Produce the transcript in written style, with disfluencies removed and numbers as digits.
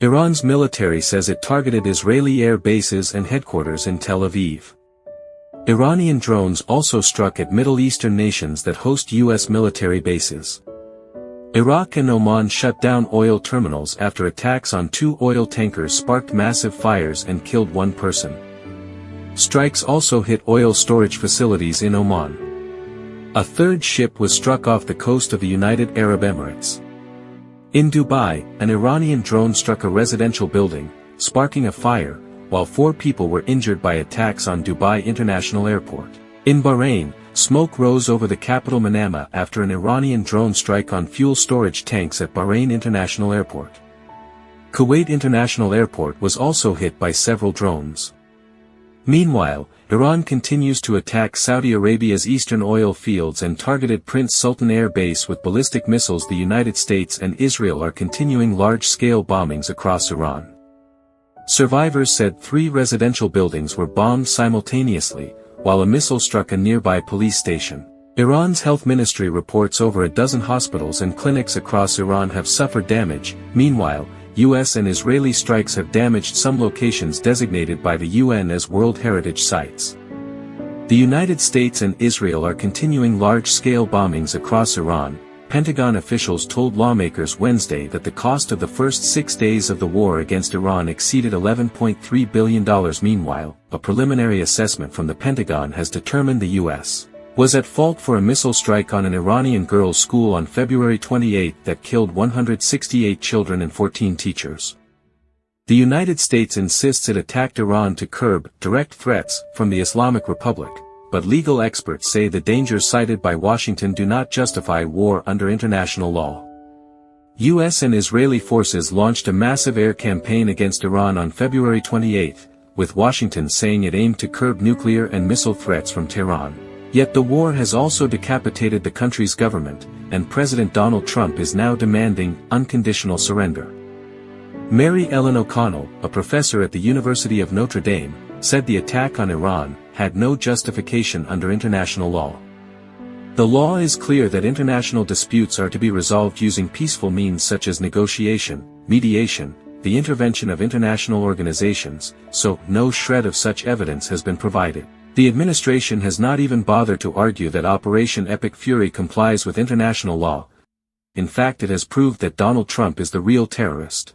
Iran's military says it targeted Israeli air bases and headquarters in Tel Aviv. Iranian drones also struck at Middle Eastern nations that host U.S. military bases. Iraq and Oman shut down oil terminals after attacks on 2 oil tankers sparked massive fires and killed 1 person. Strikes also hit oil storage facilities in Oman. A 3rd ship was struck off the coast of the United Arab Emirates. In Dubai, an Iranian drone struck a residential building, sparking a fire, while 4 people were injured by attacks on Dubai International Airport. In Bahrain, smoke rose over the capital Manama after an Iranian drone strike on fuel storage tanks at Bahrain International Airport. Kuwait International Airport was also hit by several drones. Meanwhile, Iran continues to attack Saudi Arabia's eastern oil fields and targeted Prince Sultan Air Base with ballistic missiles. The United States and Israel are continuing large-scale bombings across Iran. Survivors said 3 residential buildings were bombed simultaneously, while a missile struck a nearby police station. Iran's health ministry reports over a dozen hospitals and clinics across Iran have suffered damage. Meanwhile, U.S. and Israeli strikes have damaged some locations designated by the UN as World Heritage Sites. The United States and Israel are continuing large-scale bombings across Iran. Pentagon officials told lawmakers Wednesday that the cost of the first 6 days of the war against Iran exceeded $11.3 billion. Meanwhile, a preliminary assessment from the Pentagon has determined the U.S. was at fault for a missile strike on an Iranian girls' school on February 28 that killed 168 children and 14 teachers. The United States insists it attacked Iran to curb direct threats from the Islamic Republic, but legal experts say the dangers cited by Washington do not justify war under international law. U.S. and Israeli forces launched a massive air campaign against Iran on February 28, with Washington saying it aimed to curb nuclear and missile threats from Tehran. Yet the war has also decapitated the country's government, and President Donald Trump is now demanding unconditional surrender. Mary Ellen O'Connell, a professor at the University of Notre Dame, said the attack on Iran had no justification under international law. The law is clear that international disputes are to be resolved using peaceful means such as negotiation, mediation, the intervention of international organizations, so no shred of such evidence has been provided. The administration has not even bothered to argue that Operation Epic Fury complies with international law. In fact, it has proved that Donald Trump is the real terrorist.